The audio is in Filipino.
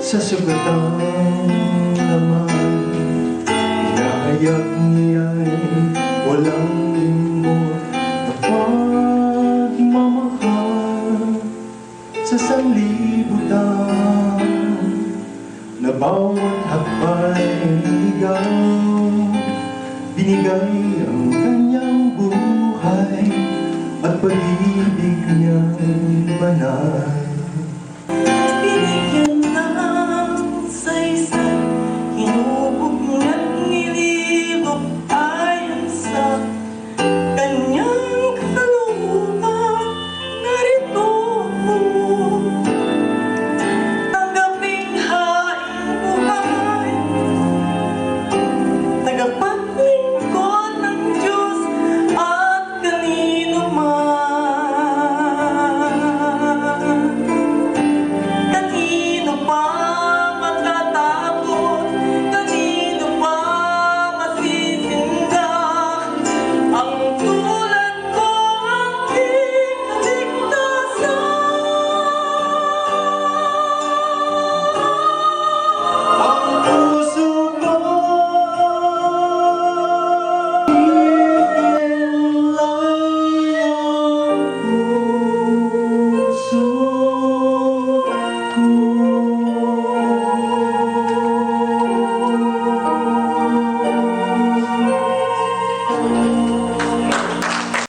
sa sugatang laman. Inahayak niya'y walang limot na pagmamahal sa sanlibutan, na bawat hakbay ligaw, binigay ang kanyang buhay at pag-ibig niyang banal.